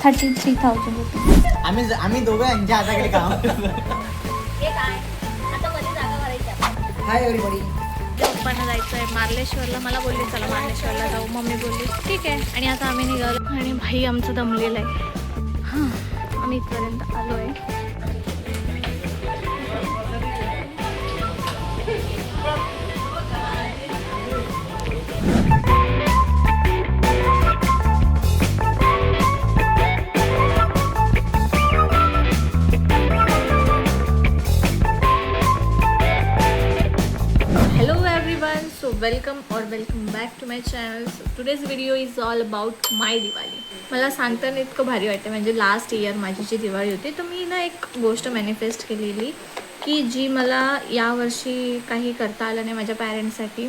33,000 rupees. आम्ही दोघं यांच्या हाताकडे काम. हे काय आता मध्ये जागा भरायची. हाय एव्हरीबॉडी. पप्पांना जायचं आहे मार्लेश्वरला. मला बोलली चला मार्लेश्वरला जाऊ. मम्मी बोलली ठीक आहे. आणि आता आम्ही निघालो आणि भाई आमचं दमलेलं आहे. हां आम्ही इथपर्यंत आलो आहे. So welcome back to my channel. So today's video is all about my Diwali. मला सांगताना इतकं भारी वाटतं. म्हणजे लास्ट इयर माझी जी दिवाळी होती तर मी ना एक गोष्ट मॅनिफेस्ट केलेली की जी मला यावर्षी काही करता आलं नाही माझ्या पॅरेंट्ससाठी,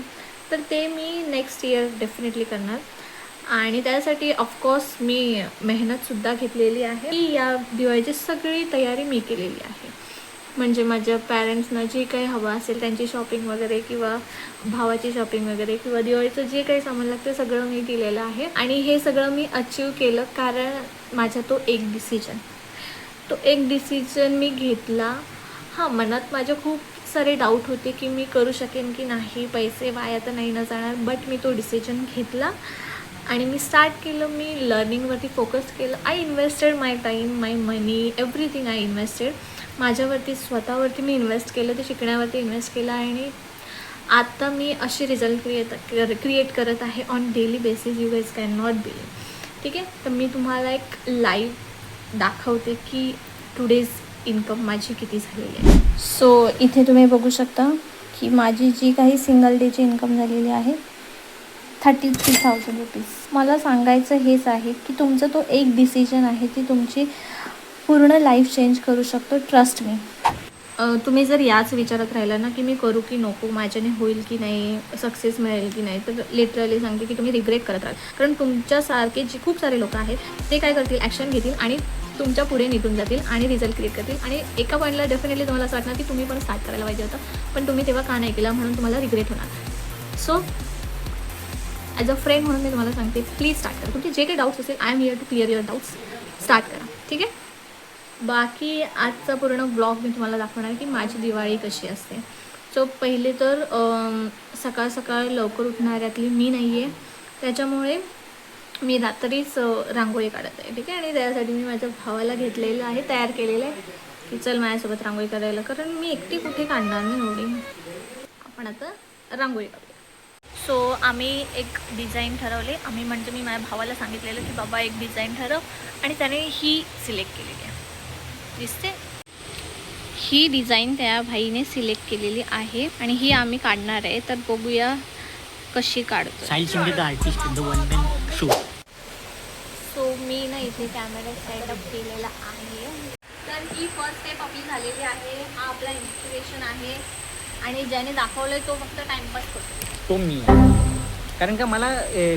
तर ते मी नेक्स्ट इयर डेफिनेटली करणार. आणि त्यासाठी ऑफकोर्स मी मेहनतसुद्धा घेतलेली आहे की या दिवाळीची सगळी तयारी मी केलेली आहे. म्हणजे माझ्या पॅरेंट्सना जे काही हवं असेल त्यांची शॉपिंग वगैरे किंवा भावाची शॉपिंग वगैरे किंवा दिवाळीचं जे काही सामान लागतं सगळं मी केलेलं आहे. आणि हे सगळं मी अचीव केलं कारण माझा तो एक डिसिजन मी घेतला. हां मनात माझ्या खूप सारे डाऊट होते की मी करू शकेन की नाही, पैसे वाया तर नाही न जाणार, बट मी तो डिसिजन घेतला आणि मी स्टार्ट केलं. मी लर्निंगवरती फोकस केलं. I invested my time, my money, everything I invested. माझ्यावरती स्वतःवरती मी इन्व्हेस्ट केलं, ते शिकण्यावरती इन्व्हेस्ट केलं. आणि आता मी असे रिझल्ट क्रिएट करत आहे on daily basis. You guys can not believe. ठीक आहे, तर मी तुम्हाला एक लाईव्ह दाखवते की टुडेज इन्कम माझी किती झालेली आहे. सो इथे तुम्ही बघू शकता की माझी जी काही सिंगल डेची इन्कम झालेली आहे 33,000 रुपीज. मला सांगायचं हेच आहे की तुमचा तो एक डिसिजन आहे ती तुमची पूर्ण लाईफ चेंज करू शकतो. Trust me. तुम्ही जर याच विचारात राहिला ना की मी करू की नको, माझ्याने होईल की नाही, सक्सेस मिळेल की नाही, तर लिटरली सांगते की तुम्ही रिग्रेट करत राहाल. कारण तुमच्यासारखे जे खूप सारे लोक आहेत ते काय करतील, ॲक्शन घेतील आणि तुमच्या पुढे निघून जातील आणि रिझल्ट क्रिएट करतील. आणि एका पॉईंटला डेफिनेटली तुम्हाला असं वाटणार की तुम्ही पण स्टार्ट करायला पाहिजे होतं, पण तुम्ही तेव्हा का नाही केला, म्हणून तुम्हाला रिग्रेट होणार. सो ॲज अ फ्रेंड म्हणून मी तुम्हाला सांगते प्लीज स्टार्ट करा. तुमचे जे काही डाऊट्स असेल I am here to clear your doubts. Start करा. ठीक आहे. बाकी आजचा पूर्ण ब्लॉग मी तुम्हाला दाखवणार की माझी दिवाळी कशी असते. सो पहिले तर सकाळ सकाळ लवकर उठणाऱ्यातली मी नाही आहे, त्याच्यामुळे मी रात्रीच रांगोळी काढत आहे. ठीक आहे. आणि त्यासाठी मी माझ्या भावाला घेतलेलं आहे, तयार केलेलं आहे की चल माझ्यासोबत रांगोळी काढायला, कारण मी एकटी कुठे काढणार नाही एवढी. आपण आता रांगोळी काढूया. सो आम्ही एक डिझाईन ठरवले. आम्ही म्हणजे मी माझ्या भावाला सांगितलेलं की बाबा एक डिझाईन ठरव, आणि त्याने ही सिलेक्ट केलेली आहे. दिसते ही डिझाईन त्या भाईने सिलेक्ट केलेली आहे आणि ही आम्ही काढणार आहे. तर बघूया कशी काढतो. सो मी ना इथे कॅमेरा सेटअप केलेला आहे. तर ही फर्स्ट स्टेप आपली झालेली आहे. हा आपला इन्स्पिरेशन आहे आणि ज्याने दाखवलंय तो फक्त टाइमपास करतो. तो मी, कारण का मला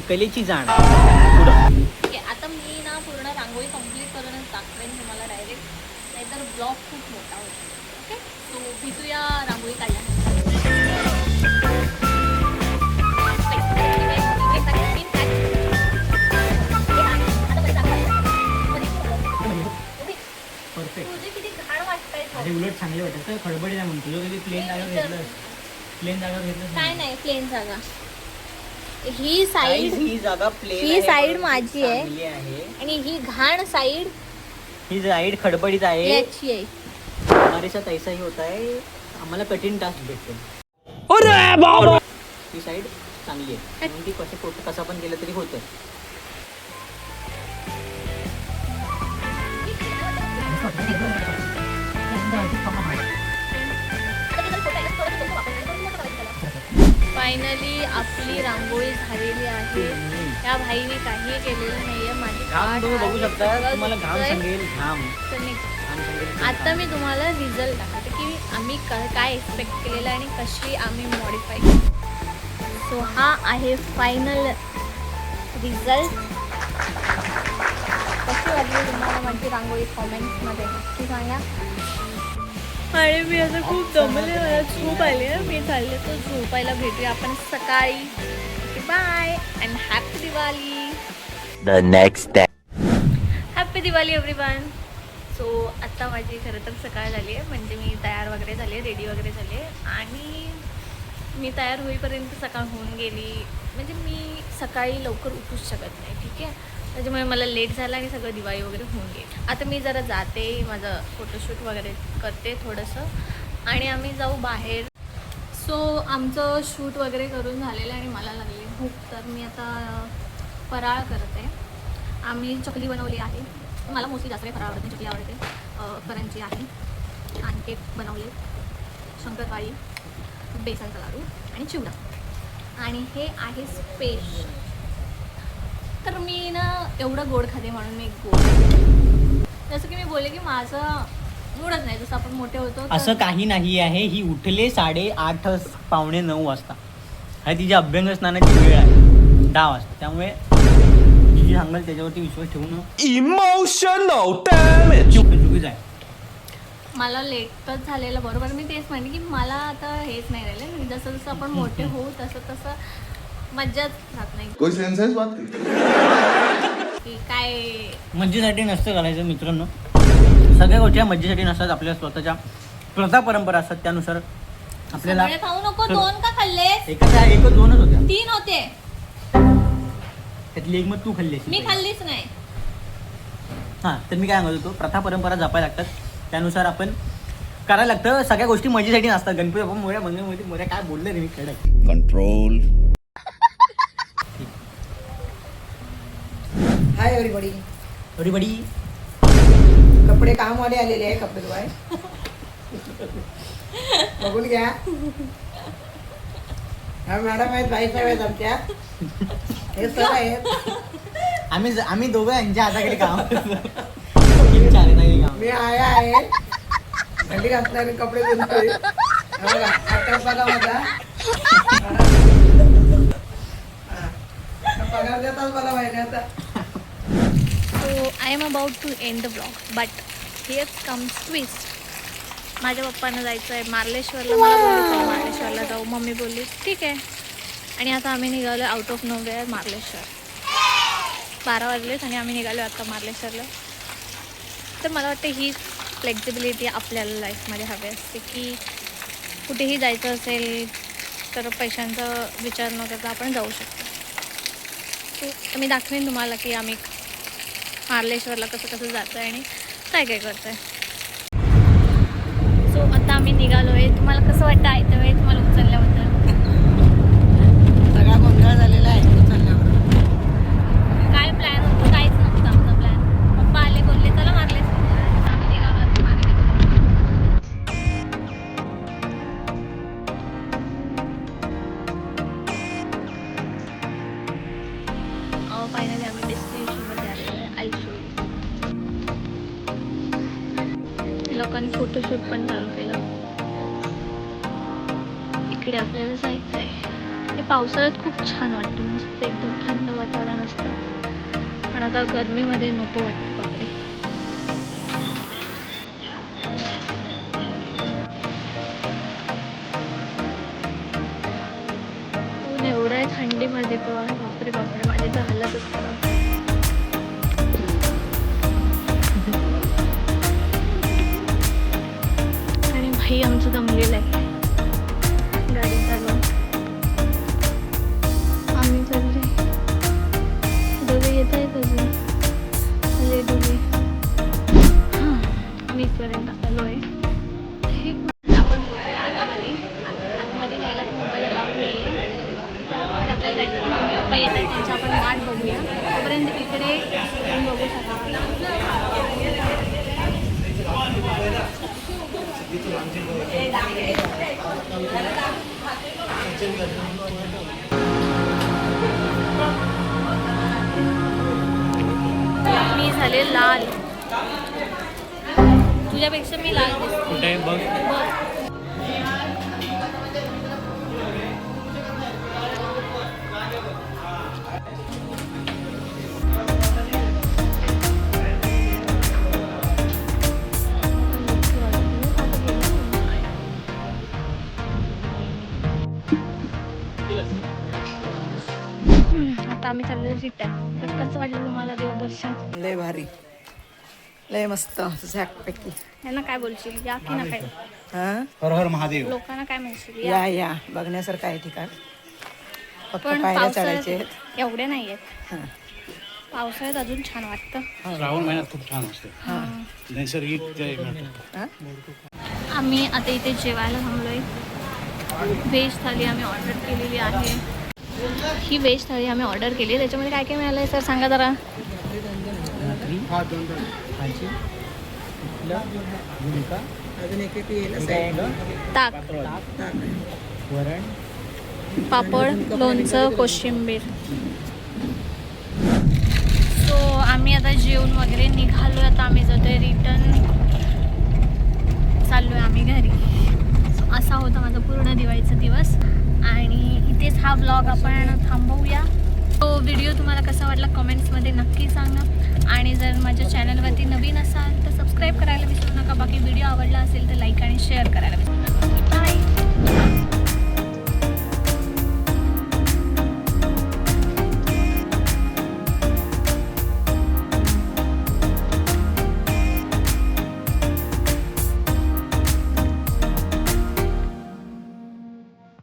कलेची जाण पुढं. ठीक आहे. आता मी ना पूर्ण रांगोळी कंप्लीट करूनच दाखवेन तुम्हाला डायरेक्ट, नाहीतर ब्लॉग खूप मोठा होतो. ओके. सो भेटूया रांगोळी काढल्यानंतर. परफेक्ट. तुझे किती घाण वाटतंय. अरे उलट चांगले वाटत. खडबडी नाही म्हणतो कधी. प्लेन जागा घेतलं, प्लेन जागा घेतलं काय नाही. प्लेन जागा, ही साईड, ही जागा प्लेन, ही साईड माझी आहे आहे आणि ही घाण साईड ही साईड खडबडीत आहे. याची आहे. हमारे साथ ऐसा ही होता है, आम्हाला कठीण टास्क भेटतो. अरे बाबा. ही साईड चांगली आहे म्हणून ती कसा पण केलं तरी होतं. फायनली आपली रांगोळी झालेली आहे. त्या भाईने काही केलेलं नाहीये. माझी घाम तुम्ही बघू शकता. तुम्हाला घाम सांगेल, घाम. आता मी तुम्हाला रिझल्ट दाखवते की आम्ही काय एक्सपेक्ट केलेलं आणि कशी आम्ही मॉडिफाय केली. सो हा आहे फायनल रिझल्ट. कशी वाटली तुम्हाला माझी रांगोळी कॉमेंट्समध्ये नक्की सांगा. आणि मी आता खूप दमले, मला झोप आली आहे. मी चालले तर झोपायला भेटूया आपण सकाळी. Bye and happy Diwali. The next day. Happy happy Diwali everyone. So आत्ता माझी खरं तर सकाळ झाली आहे, म्हणजे मी तयार वगैरे झाले, रेडी वगैरे झाले आणि मी तयार होईपर्यंत सकाळ होऊन गेली. म्हणजे मी सकाळी लवकर उठूच शकत नाही, ठीक आहे. त्याच्यामुळे मला लेट झाला आणि सगळं दिवाळी वगैरे होऊन गेली. आता मी जरा जाते, माझं फोटोशूट वगैरे करते थोडंसं आणि आम्ही जाऊ बाहेर. सो आमचं शूट वगैरे करून झालेलं आहे आणि मला लागली भूक, तर मी आता फराळ करते. आम्ही चकली बनवली आहे. मला मोस्टली जास्त काही फराळ आवडते, चकली आवडते, करंजी आहे आणि केक बनवले, शंकरपाळी, बेसनचा लाडू आणि चिवडा. आणि हे आहे स्पेशल. तर मी ना एवढं गोड खाते म्हणून मी गोड, जसं की मी बोलले की माझं मूडच नाही. जसं आपण मोठे होतो असं काही नाही आहे. ही उठले 8:30 पावणे 9 वाजता. हा तिच्या अभ्यंग स्नानाची वेळ आहे 10 वाजता. त्यामुळे जी सांगाल त्याच्यावरती विश्वास ठेवून इमोशनल डॅमेज चुकीचं आहे. मला लेटच झालेलं बरोबर. मी तेच म्हणते की मला आता हेच नाही राहिलं. जसं जसं आपण मोठे होऊ तसं तसं मज्जाच राहत नाही. कोई सेंस है इस बात की काय मज्जेसाठी नसतं करायचं मित्रांनो. सगळ्या गोष्टी मज्जेसाठी नसतात. आपल्या स्वतःच्या प्रथा परंपरा असतात, त्यानुसार आपल्याला सगळे खाऊ नको. 2 का खाल्लेस? एकच 2च होत्या. 3 होते. त्यातली एक मग तू खाल्ली. मी खाल्लीच नाही. हां, तर मी काय म्हणत होतो, प्रथा परंपरा जपायला लागतात, त्यानुसार आपण करायला लागतं. सगळ्या गोष्टी मजेसाठी नसतात. गणपती बाप्पा मोरया, मंगळमूर्ती मोरया, काय बोललं रे मी कडक. कंट्रोल. Hi everybody. एवढी कपडे कामवाले आलेले आहे, कपडे धुवाय. बघून घ्या. हा मॅडम आहेत, बाईसाहेब आहेत आमच्या. हे सर आहेत. आम्ही दोघं यांच्या हाताकडे काम काम. मी आया आहे. थंडी घासणारे कपडे धुतोय. बघा आता बघा माझा. पगार देतात मला महिन्याचा. So I am about to end the blog, but here comes twist. माझ्या पप्पांना जायचं आहे मार्लेश्वरला. मला बोलले मार्लेश्वरला जाऊ. मम्मी बोलली ठीक आहे. आणि आता आम्ही निघालो आउट ऑफ नोवेअर मार्लेश्वर. 12 वाजलेत आणि आम्ही निघालो आता मार्लेश्वरला. तर मला वाटतं ही फ्लेक्झिबिलिटी आपल्याला लाईफमध्ये हवी असते की कुठेही जायचं असेल तर पैशांचा विचार न करता आपण जाऊ शकतो. तर मी दाखवेन तुम्हाला की आम्ही मार्लेश्वरला कसं कसं जातो आहे आणि काय काय करतो आहे. सो आता आम्ही निघालो आहे. तुम्हाला कसं वाटतं आहे तर वेळ तुम्हाला उचलल्याबद्दल? सगळा गोंधळ झालेला आहे उचलल्यावर. काय प्लॅन होतं? काहीच नव्हतं आमचा प्लॅन. पप्पा आले, बोलले चला मार्लेश्वर. आम्ही निघालो आता मार्लेश्वर. फायनली आम्ही डेस्टिनेशनमध्ये आलेलो आहे. आय शो लोकांनी फोटोशूट पण चालू केलं. इकडे आपल्याला जायचं आहे. हे पावसाळ्यात खूप छान वाटतं, मस्त एकदम थंड वातावरण असतं. पण आता गरमीमध्ये नको वाटतं बापरे. ऊन एवढं आहे थंडीमध्ये पण बापरे बापरे, माझी तर हालतच खराब. आणि भाई आमचं दमलेलं आहे गाडी चालवून. आम्ही चालले, दोघे येत आहेत अजून. आले दोघे. हां, मी इथपर्यंत आलो आहे. हे आपण आतमध्ये गेला मोबाईल लावून आपल्याला येत आहे त्यांची आपण वाट बघूया. तोपर्यंत इकडे तुम्ही बघू शकाल. मी झाले लाल. तुझ्यापेक्षा मी लाल दिसते. कुठे बघ. आता आम्ही चाललेलो रिटर्न. तर कसं वाटलं तुम्हाला देवदर्शन? लय भारी. लय मस्त झॅकपैकी. यांना काय बोलशील, या की ना काय? हा हर हर महादेव. लोकांना काय म्हणशील? या. या बघण्यासारखं आहे ठिकाण. फक्त पण पायऱ्या चढायचे आहेत. पावसाळ्यात एवढे नाही आहेत. हा. पावसाळ्यात अजून छान वाटतं. श्रावण महिन्यात खूप छान असते नैसर्गिक ते मिळतं. हा? आम्ही आता इथे जेवायला थांबलोय. व्हेज थाली आम्ही ऑर्डर केलेली आहे. ही व्हेज थाळी आम्ही ऑर्डर केली आहे. त्याच्यामध्ये काय काय मिळालं आहे सर सांगा जरा. भाकरी, भाजी, पिठलं, झुणका, अजून एक येईल ताक, वरण, पापड, लोणचं, कोशिंबीर. सो आम्ही आता जेवण वगैरे निघालो. आता आम्ही जातोय रिटर्न, चाललोय आम्ही घरी. सो असा होता माझा पूर्ण दिवाळीचा दिवस आणि इथेच हा व्लॉग आपण थांबवूया. तो व्हिडिओ तुम्हाला कसा वाटला कमेंट्समध्ये नक्की सांगा आणि जर माझ्या चॅनलवरती नवीन असाल तर सबस्क्राईब करायला विसरू नका. बाकी व्हिडिओ आवडला असेल तर लाईक आणि शेअर करायला विसरू नका.